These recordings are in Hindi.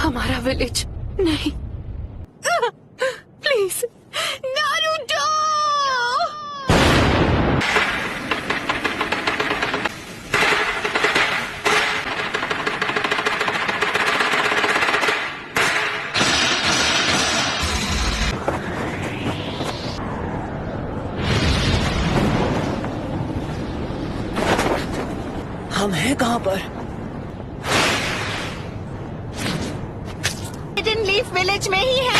हमारा विलेज नहीं, प्लीज नारुतो। हम हैं कहाँ पर? हिडन लीफ विलेज में ही है।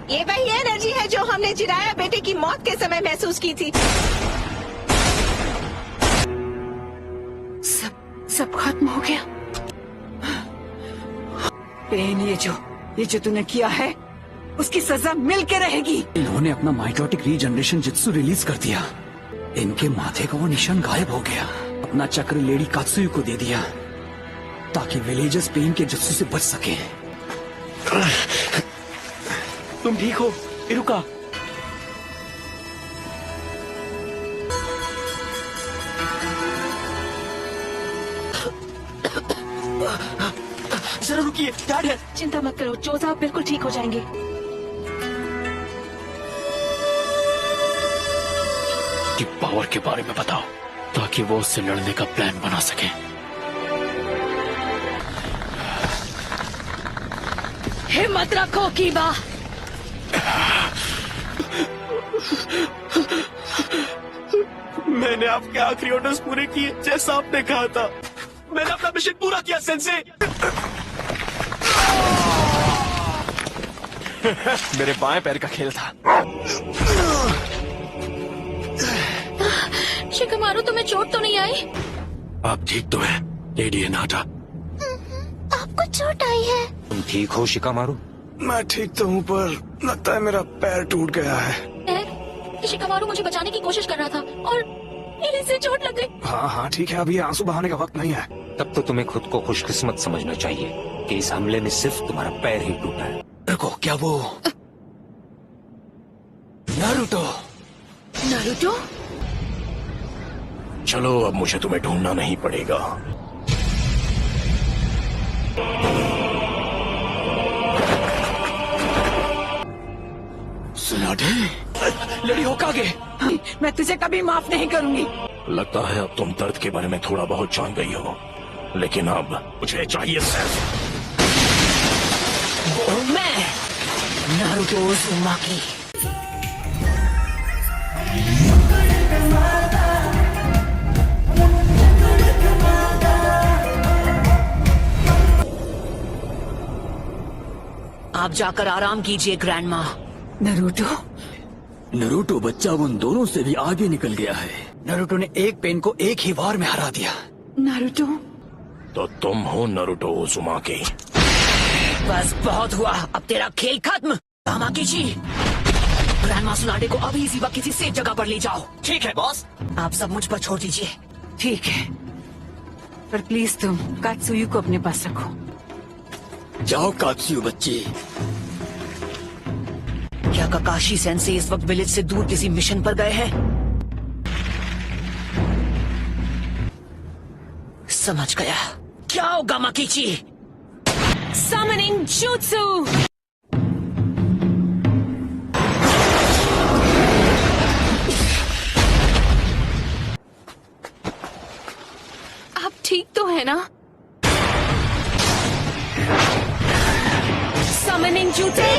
ये वही एनर्जी है जो हमने जिराया बेटे की मौत के समय महसूस की थी। सब खत्म हो गया। पेन, ये जो तूने किया है उसकी सजा मिल के रहेगी। इन्होंने अपना माइटोटिक रीजनरेशन जित्सु रिलीज कर दिया। इनके माथे का वो निशान गायब हो गया। अपना चक्र लेडी कात्सुयु को दे दिया ताकि विलेजर्स पेन के जित्सु से बच सके। तुम ठीक हो इरुका? जरा रुकिए, डैड है। चिंता मत करो चो साहब, बिल्कुल ठीक हो जाएंगे। कि पावर के बारे में बताओ ताकि वो उससे लड़ने का प्लान बना सके। हिम्मत रखो कीबा। मैंने आपके आखिरी ऑर्डर्स पूरे किए जैसा आपने कहा था। मैंने अपना मिशन पूरा किया सेंसे। मेरे बाएं पैर का खेल था। शिकमारू, तुम्हें चोट तो नहीं आई? आप ठीक तो हैं लेडी एनाटा? आपको चोट आई है? तुम ठीक हो शिकामारू? मैं ठीक तो हूँ पर लगता है मेरा पैर टूट गया है। शिकमारू मुझे बचाने की कोशिश कर रहा था और इसे चोट लग गई। हाँ ठीक है, अभी आंसू बहाने का वक्त नहीं है। तब तो तुम्हें खुद को खुशकिस्मत समझना चाहिए कि इस हमले में सिर्फ तुम्हारा पैर ही टूटा है। रुको, क्या वो नारुतो? नारुतो? चलो अब मुझे तुम्हें ढूंढना नहीं पड़ेगा। सुनाडे, लड़ी होकागे, मैं तुझे कभी माफ नहीं करूंगी। लगता है अब तुम दर्द के बारे में थोड़ा बहुत जान गई हो, लेकिन अब मुझे चाहिए सिर्फ मैं नारुतो उज़ुमाकी। आप जाकर आराम कीजिए ग्रैंडमा। नरूटो बच्चा उन दोनों से भी आगे निकल गया है। नरूटो ने एक पेन को एक ही वार में हरा दिया। नारुतो, तो तुम हो नारुतो उज़ुमाकी। बस बहुत हुआ, अब तेरा खेल खत्म। तामाकीची, ग्रैंडमा सुनाडे को अभी इसी वक्त किसी सेफ जगह पर ले जाओ। ठीक है बॉस। आप सब मुझ पर छोड़ दीजिए। ठीक है, पर प्लीज तुम कात्सुयु को अपने पास रखो। जाओ कात्सुयु बच्ची। क्या काकाशी सेंसे इस वक्त विलेज से दूर किसी मिशन पर गए हैं? समझ गया। क्या होगा माकीची? Summoning Jutsu! आप ठीक तो है ना? Summoning Jutsu!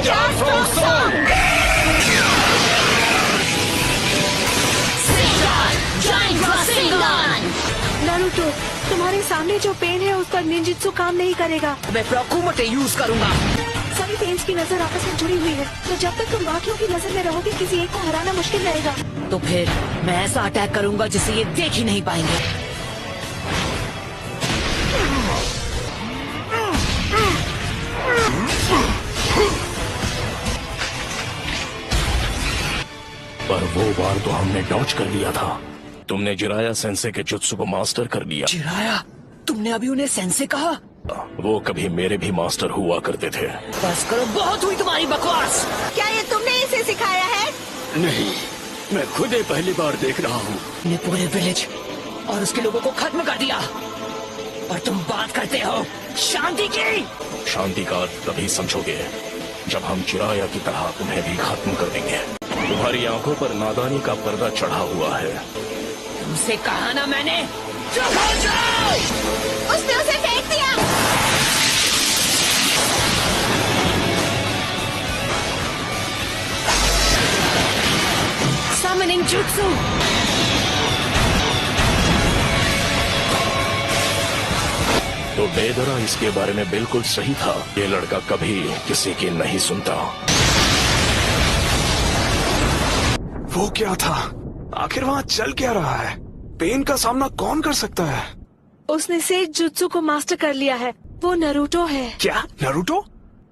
नारुतो, तुम्हारे सामने जो पेन है उस पर निंजित्सु काम नहीं करेगा। मैं प्रोकुमोटे यूज करूंगा। सभी पेन्स की नजर आपस में जुड़ी हुई है, तो जब तक तुम बाकियों की नजर में रहोगे किसी एक को हराना मुश्किल रहेगा। तो फिर मैं ऐसा अटैक करूंगा जिसे ये देख ही नहीं पाएंगे। पर वो बार तो हमने डॉज कर लिया था। तुमने जिराया सेंसे के जुत्सु को मास्टर कर लिया। जिराया? तुमने अभी उन्हें सेंसे कहा? वो कभी मेरे भी मास्टर हुआ करते थे। बस करो, बहुत हुई तुम्हारी बकवास। क्या ये तुमने इसे सिखाया है? नहीं, मैं खुद ही पहली बार देख रहा हूँ। ये पूरे विलेज और उसके लोगों को खत्म कर दिया। और तुम बात करते हो शांति की। शांति का अर्थ तभी समझोगे जब हम चिराया की तरह तुम्हें भी खत्म कर देंगे। तुम्हारी आंखों पर नादानी का पर्दा चढ़ा हुआ है। तुमसे कहा ना मैंने, चुप हो जाओ। उसने उसे फेंक दिया। Summoning Jutsu। तो बेदरा इसके बारे में बिल्कुल सही था। ये लड़का कभी किसी की नहीं सुनता। वो क्या था? आखिर वहाँ चल क्या रहा है? पेन का सामना कौन कर सकता है? उसने सेज जुत्सु को मास्टर कर लिया है। वो नरूटो है। क्या नारुतो?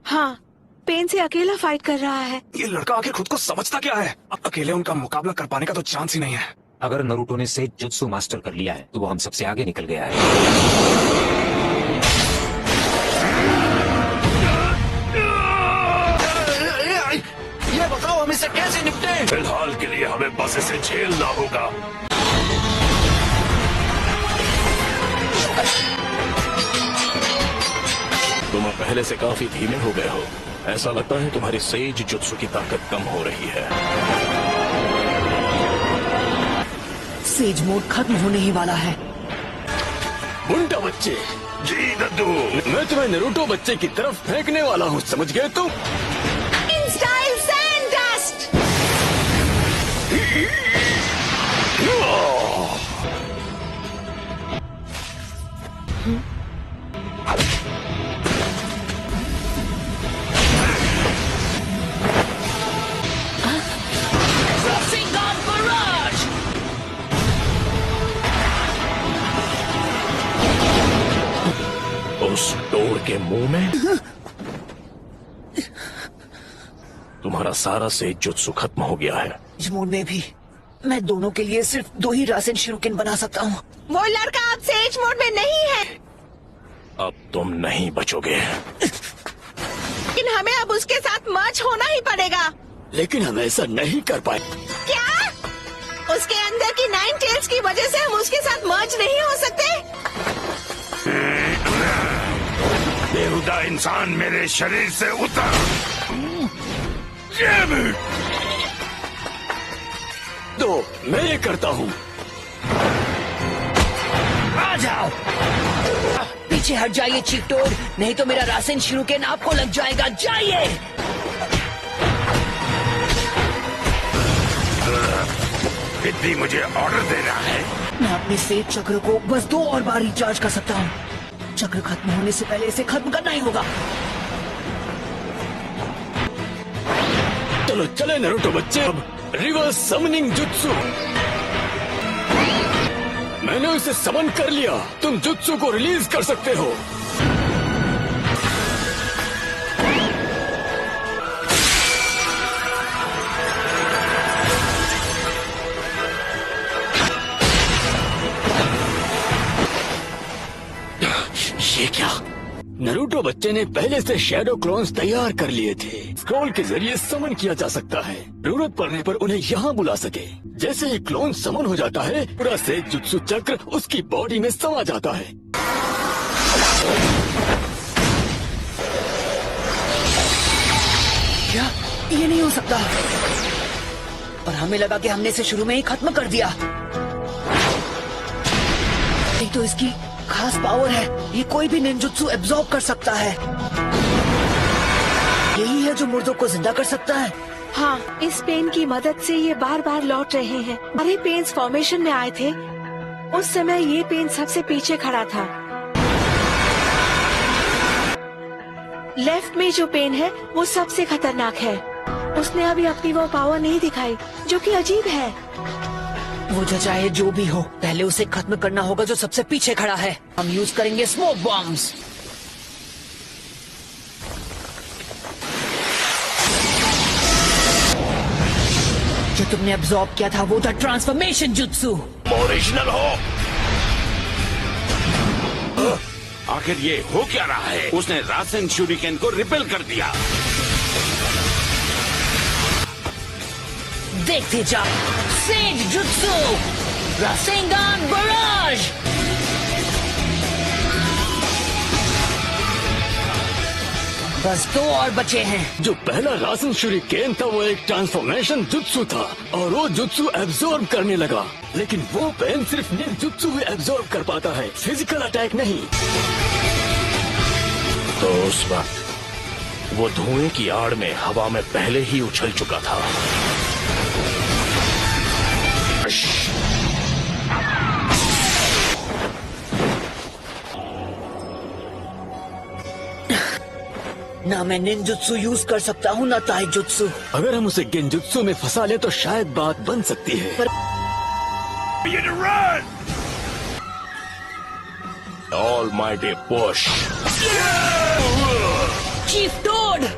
हाँ, पेन से अकेला फाइट कर रहा है। ये लड़का आखिर खुद को समझता क्या है? अकेले उनका मुकाबला कर पाने का तो चांस ही नहीं है। अगर नरूटो ने सेज जुत्सु मास्टर कर लिया है तो वो हम सबसे आगे निकल गया है। ये बताओ हम इससे कैसे निपटे? फिलहाल के लिए हमें बस इसे झेलना होगा। तुम पहले से काफी धीमे हो गए हो। ऐसा लगता है तुम्हारी सेज जुत्सु की ताकत कम हो रही है। सेज मोड खत्म होने ही वाला है। बुंटा बच्चे, जी दद्दू। मैं तुम्हें नारुतो बच्चे की तरफ फेंकने वाला हूँ, समझ गए तुम? In style sand dust. Rasengan Barrage। उस डोर के मुंह में तुम्हारा सारा सेज जुत्सु खत्म हो गया है। इस मोड में भी मैं दोनों के लिए सिर्फ 2 ही रासेन शिरुकेन बना सकता हूँ। वो लड़का अब सेज मोड में नहीं है। अब तुम नहीं बचोगे। लेकिन हमें अब उसके साथ मर्ज होना ही पड़ेगा। लेकिन हम ऐसा नहीं कर पाए। क्या? उसके अंदर की 9 टेल्स की वजह से हम उसके साथ मर्ज नहीं हो सकते? बेहुदा इंसान मेरे शरीर से उतर। तो मैं ये करता हूँ। आ जाओ, पीछे हट जाइए चीकटोड, नहीं तो मेरा रासेन शिरुकेन आपको लग जाएगा। जाइए। विद्धि मुझे ऑर्डर दे रहा है। मैं अपने सेज चक्र को बस 2 और बार रिचार्ज कर सकता हूँ। चक्र खत्म होने से पहले इसे खत्म करना ही होगा। चलो चले नारुतो बच्चे, अब रिवर्स समनिंग जुत्सु। मैंने उसे समन कर लिया। तुम जुत्सु को रिलीज कर सकते हो। ये क्या? नारुतो बच्चे ने पहले से शैडो क्लोन्स तैयार कर लिए थे। स्क्रॉल के जरिए समन किया जा सकता है। जरूरत पड़ने पर उन्हें यहाँ बुला सके। जैसे ही क्लोन समन हो जाता है, पूरा सेज जुत्सु चक्र उसकी बॉडी में समा जाता है। क्या? ये नहीं हो सकता। और हमें लगा कि हमने इसे शुरू में ही खत्म कर दिया। एक तो इसकी खास पावर है, ये कोई भी निंजुत्सु एब्जॉर्ब कर सकता है। यही है जो मुर्दों को जिंदा कर सकता है। हाँ, इस पेन की मदद से ये बार बार लौट रहे हैं। सारे पेन्स फॉर्मेशन में आए थे। उस समय ये पेन सबसे पीछे खड़ा था। लेफ्ट में जो पेन है वो सबसे खतरनाक है। उसने अभी अपनी वो पावर नहीं दिखाई, जो कि अजीब है। वो जो चाहे जो भी हो, पहले उसे खत्म करना होगा जो सबसे पीछे खड़ा है। हम यूज करेंगे स्मोक बॉम्ब्स। जो तुमने अब्सॉर्ब किया था वो था ट्रांसफॉर्मेशन जुत्सु। ओरिजिनल हो। आखिर ये हो क्या रहा है? उसने रासेन शूरिकेन को रिपेल कर दिया। देखते जाओ, सेज जुत्सु, रासेंगान बराज। बस 2 और बचे हैं। जो पहला रासन शूरिकेन था वो एक ट्रांसफॉर्मेशन जुत्सु था और वो जुत्सु एब्जॉर्ब करने लगा, लेकिन वो पेन सिर्फ निंजुत्सु ही एब्जॉर्ब कर पाता है, फिजिकल अटैक नहीं। तो उस वक्त वो धुएं की आड़ में हवा में पहले ही उछल चुका था। ना मैं निंजुत्सु यूज कर सकता हूँ ना ताइजुत्सु। अगर हम उसे गेंजुत्सु में फंसा ले तो शायद बात बन सकती है। Almighty push. Chief toad.